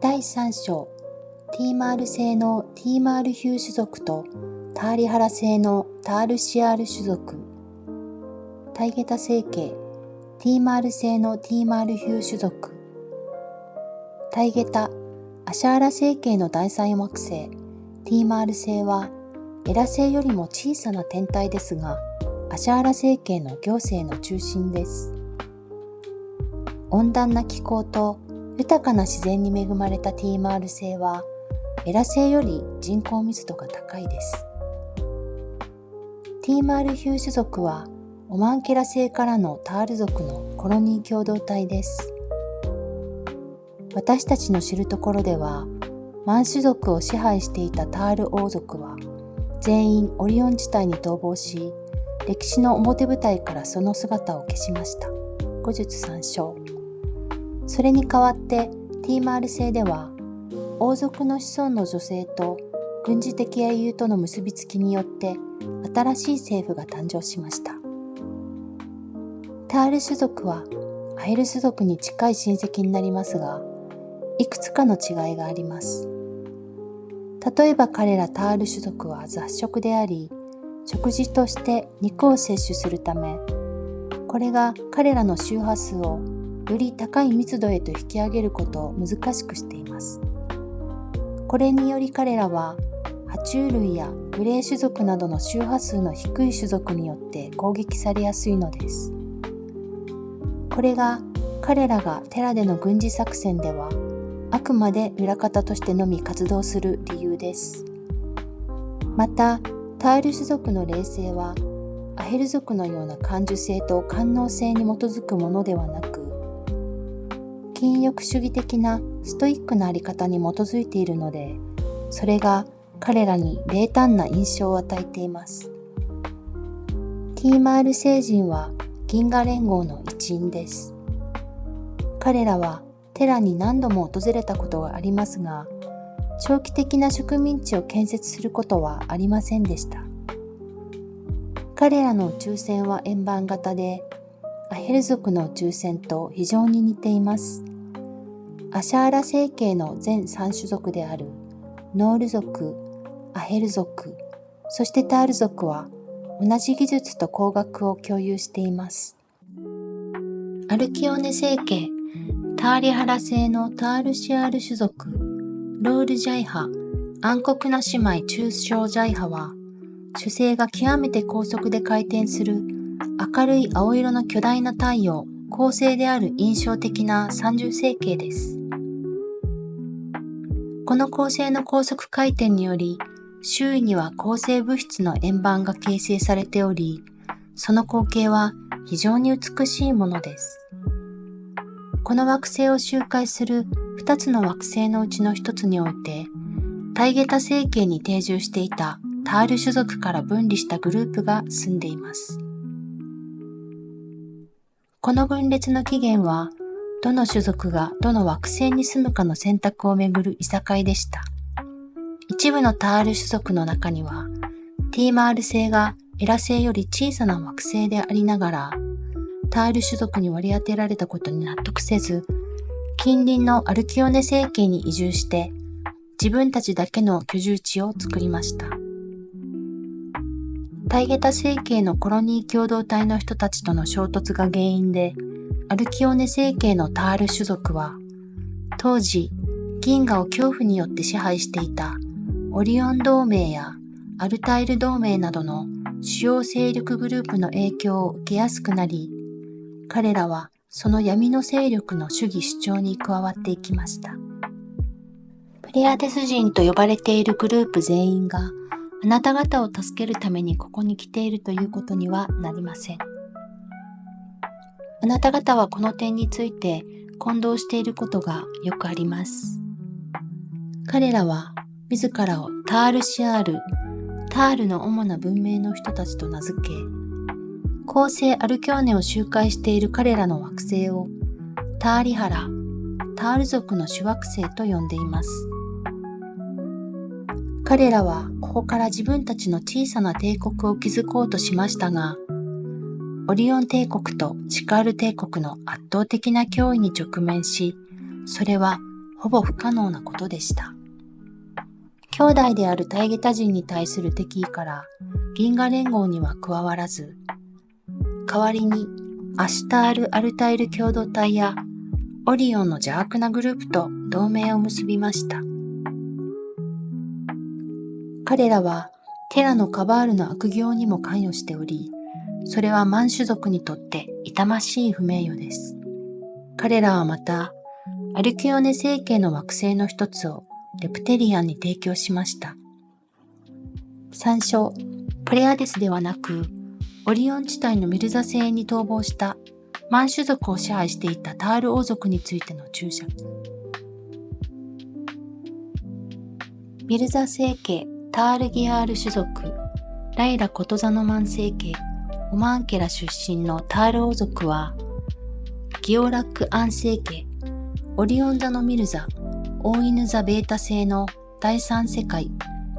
第3章、ティーマール星のティーマールヒュー種族とターリハラ星のタールシアール種族。タイゲタ星系、ティーマール星のティーマールヒュー種族。タイゲタ、アシャーラ星系の第三惑星、ティーマール星は、エラ星よりも小さな天体ですが、アシャーラ星系の行星の中心です。温暖な気候と豊かな自然に恵まれたティーマール星は、エラ星より人口密度が高いです。ティーマールヒュー種族は、オマンケラ星からのタール族のコロニー共同体です。私たちの知るところでは、マン種族を支配していたタール王族は、全員オリオン地帯に逃亡し、歴史の表舞台からその姿を消しました。後述参照。それに代わってティーマール星では、王族の子孫の女性と軍事的英雄との結びつきによって新しい政府が誕生しました。タール種族はアヘル種族に近い親戚になりますが、いくつかの違いがあります。例えば彼らタール種族は雑食であり、食事として肉を摂取するため、これが彼らの周波数をより高い密度へと引き上げることを難しくしています。これにより彼らは爬虫類やグレー種族などの周波数の低い種族によって攻撃されやすいのです。これが彼らがテラでの軍事作戦ではあくまで裏方としてのみ活動する理由です。また、タール種族の霊性はアヘル族のような感受性と官能性に基づくものではなく、禁欲主義的なストイックなあり方に基づいているので、それが彼らに冷淡な印象を与えています。ティーマール星人は銀河連合の一員です。彼らはテラに何度も訪れたことがありますが、長期的な植民地を建設することはありませんでした。彼らの宇宙船は円盤型で、アヘル族の宇宙船と非常に似ています。アシャーラ星系の全3種族であるノール族、アヘル族、そしてタール族は同じ技術と工学を共有しています。アルキオネ星系、ターリハラ星のタールシアール種族、ロールジャイハ、暗黒な姉妹中小ジャイハは、主星が極めて高速で回転する明るい青色の巨大な太陽、恒星である印象的な三重星系です。この恒星の高速回転により、周囲には恒星物質の円盤が形成されており、その光景は非常に美しいものです。この惑星を周回する2つの惑星のうちの1つにおいて、タイゲタ星系に定住していたタール種族から分離したグループが住んでいます。この分裂の起源は、どの種族がどの惑星に住むかの選択をめぐるいさかいでした。一部のタール種族の中には、ティーマール星がエラ星より小さな惑星でありながら、タール種族に割り当てられたことに納得せず、近隣のアルキオネ星系に移住して、自分たちだけの居住地を作りました。タイゲタ星系のコロニー共同体の人たちとの衝突が原因で、アルキオネ星系のタール種族は、当時、銀河を恐怖によって支配していたオリオン同盟やアルタイル同盟などの主要勢力グループの影響を受けやすくなり、彼らはその闇の勢力の主義主張に加わっていきました。プレアデス人と呼ばれているグループ全員があなた方を助けるためにここに来ているということにはなりません。あなた方はこの点について混同していることがよくあります。彼らは自らをタールシアール、タールの主な文明の人たちと名付け、恒星アルキョーネを周回している彼らの惑星をターリハラ、タール族の主惑星と呼んでいます。彼らはここから自分たちの小さな帝国を築こうとしましたが、オリオン帝国とシカール帝国の圧倒的な脅威に直面し、それはほぼ不可能なことでした。兄弟であるタイゲタ人に対する敵意から銀河連合には加わらず、代わりにアシュタール・アルタイル共同体やオリオンの邪悪なグループと同盟を結びました。彼らはテラのカバールの悪行にも関与しており、それはマン種族にとって痛ましい不名誉です。彼らはまた、アルキオネ星系の惑星の一つをレプテリアンに提供しました。参照、プレアデスではなく、オリオン地帯のミルザ星に逃亡したマン種族を支配していたタール王族についての注釈。ミルザ星系タールギアール種族、ライラ・コトザノマン星系オマンケラ出身のタール王族は、ギオラック・アン星系オリオン座のミルザ、大犬座ベータ星の第三世界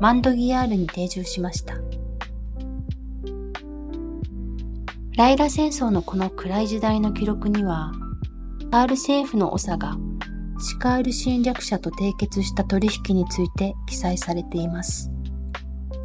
マンドギアールに定住しました。ライラ戦争のこの暗い時代の記録には、タール政府の長がシカール侵略者と締結した取引について記載されています。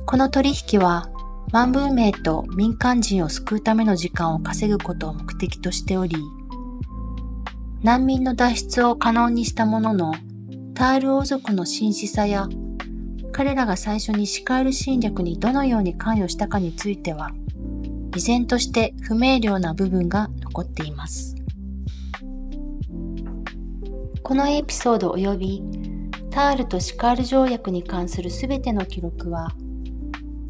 この取引は、マン文明と民間人を救うための時間を稼ぐことを目的としており、難民の脱出を可能にしたものの、タール王族の神視さや、彼らが最初にシカール侵略にどのように関与したかについては、依然として不明瞭な部分が残っています。このエピソード及びタールとシカール条約に関するすべての記録は、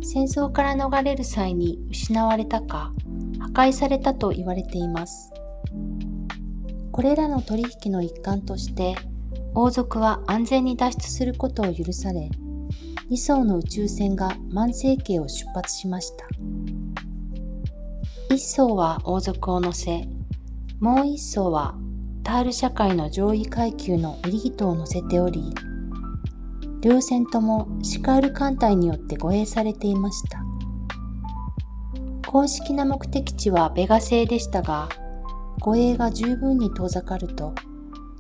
戦争から逃れる際に失われたか破壊されたと言われています。これらの取引の一環として、王族は安全に脱出することを許され、2艘の宇宙船が万星系を出発しました。1艘は王族を乗せ、もう1艘はタール社会の上位階級のエリートを乗せており、両船ともシカール艦隊によって護衛されていました。公式な目的地はベガ星でしたが、護衛が十分に遠ざかると、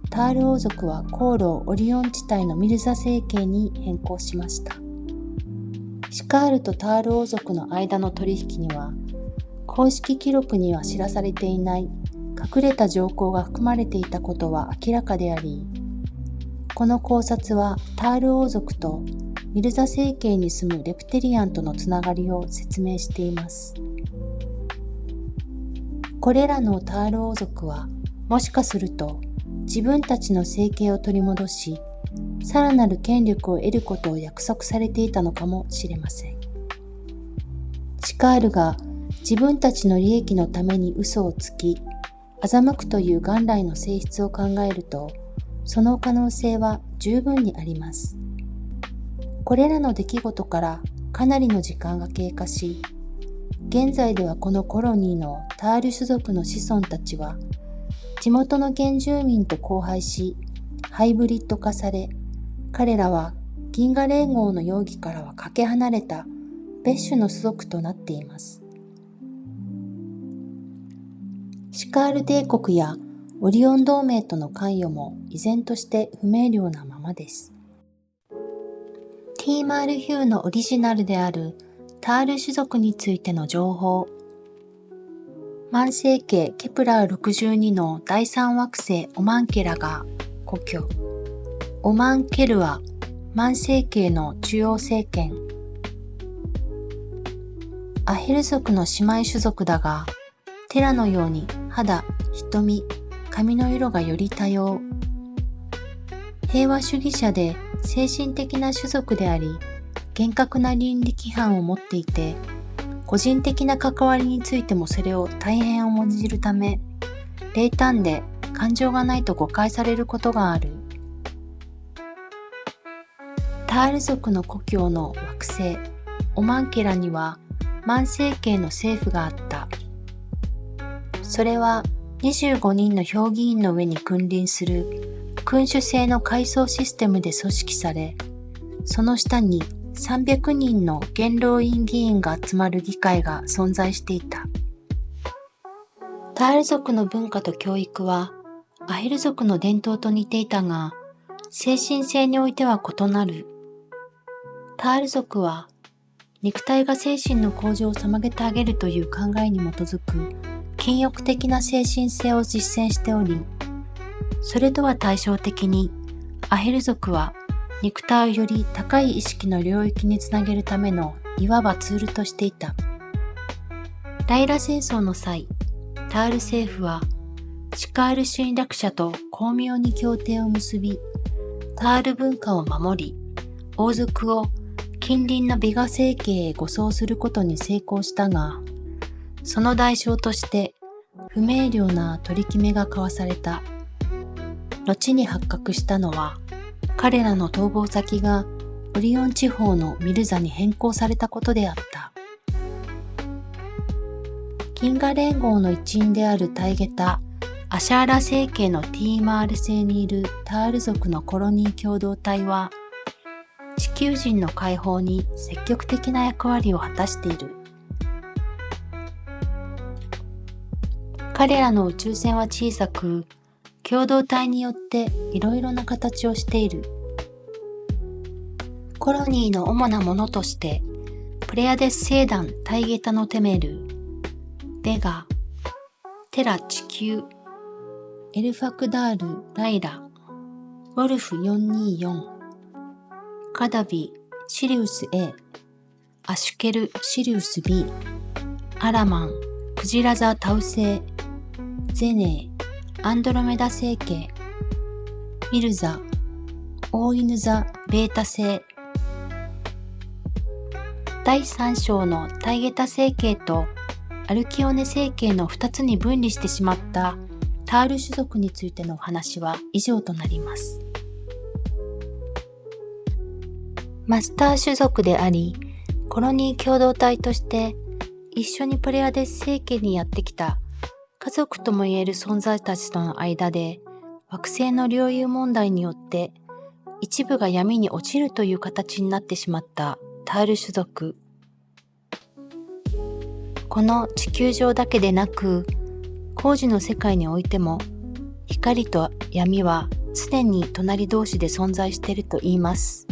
タール王族は航路をオリオン地帯のミルザ星系に変更しました。シカールとタール王族の間の取引には、公式記録には知らされていない隠れた条項が含まれていたことは明らかであり、この考察はタール王族とミルザ星系に住むレプテリアンとのつながりを説明しています。これらのタール王族はもしかすると自分たちの生計を取り戻し、さらなる権力を得ることを約束されていたのかもしれません。シカールが自分たちの利益のために嘘をつき、欺くという元来の性質を考えると、その可能性は十分にあります。これらの出来事からかなりの時間が経過し、現在ではこのコロニーのタール種族の子孫たちは、地元の原住民と交配し、ハイブリッド化され、彼らは銀河連合の容疑からはかけ離れた別種の種族となっています。シカール帝国やオリオン同盟との関与も依然として不明瞭なままです。ティーマール・ヒューのオリジナルであるタール種族についての情報。マン星系ケプラー62の第三惑星オマンケラが故郷。オマンケルはマン星系の中央政権。アヘル族の姉妹種族だが、テラのように肌、瞳、髪の色がより多様。平和主義者で精神的な種族であり、厳格な倫理規範を持っていて、個人的な関わりについてもそれを大変重んじるため、冷淡で感情がないと誤解されることがある。タール族の故郷の惑星、オマンケラにはマン星系の政府があった。それは25人の評議員の上に君臨する君主制の階層システムで組織され、その下に300人の元老院議員が集まる議会が存在していた。タール族の文化と教育はアヘル族の伝統と似ていたが、精神性においては異なる。タール族は、肉体が精神の向上を妨げてあげるという考えに基づく禁欲的な精神性を実践しており、それとは対照的に、アヘル族は肉体をより高い意識の領域につなげるためのいわばツールとしていた。ライラ戦争の際、タール政府はシカール侵略者と巧妙に協定を結び、タール文化を守り、王族を近隣のビガ政権へ護送することに成功したが、その代償として不明瞭な取り決めが交わされた。後に発覚したのは、彼らの逃亡先がオリオン地方のミルザに変更されたことであった。銀河連合の一員であるタイゲタ・アシャーラ星系のティーマール星にいるタール族のコロニー共同体は、地球人の解放に積極的な役割を果たしている。彼らの宇宙船は小さく、共同体によっていろいろな形をしている。コロニーの主なものとして、プレアデス星団タイゲタのテメル、ベガ、テラ地球、エルファクダールライラ、ウォルフ424、カダビシリウス A、アシュケルシリウス B、アラマン、クジラ座タウ星、ゼネー、アンドロメダ星系、ミルザ、大犬座ベータ星。第3章のタイゲタ星系とアルキオネ星系の2つに分離してしまったタール種族についてのお話は以上となります。マスター種族であり、コロニー共同体として一緒にプレアデス星系にやってきた家族ともいえる存在たちとの間で惑星の領有問題によって一部が闇に落ちるという形になってしまったタール種族。この地球上だけでなく、工事の世界においても光と闇は常に隣同士で存在していると言います。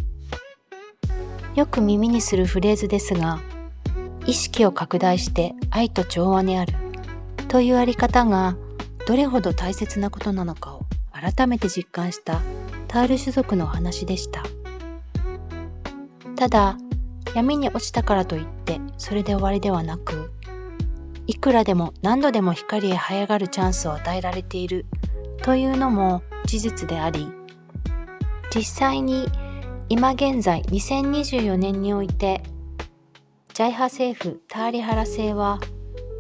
よく耳にするフレーズですが、意識を拡大して愛と調和にあるというあり方がどれほど大切なことなのかを改めて実感したタール種族のお話でした。ただ、闇に落ちたからといってそれで終わりではなく、いくらでも何度でも光へ這い上がるチャンスを与えられているというのも事実であり、実際に今現在2024年においてジャイハ政府ターリハラ星は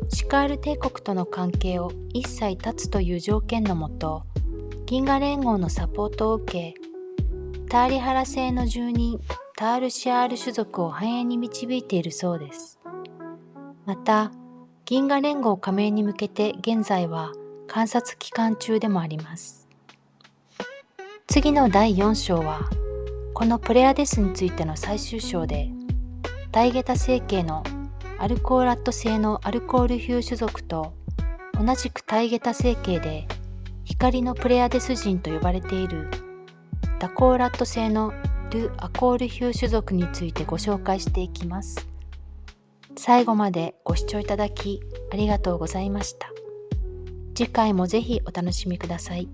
シカール帝国との関係を一切断つという条件のもと、銀河連合のサポートを受け、ターリハラ星の住人タールシアール種族を繁栄に導いているそうです。また、銀河連合加盟に向けて現在は観察期間中でもあります。次の第4章は、このプレアデスについての最終章で、タイゲタ星系のアルコーラット星のアルコールヒュー種族と同じくタイゲタ星系で光のプレアデス人と呼ばれているダコーラット星のル・アコールヒュー種族についてご紹介していきます。最後までご視聴いただきありがとうございました。次回もぜひお楽しみください。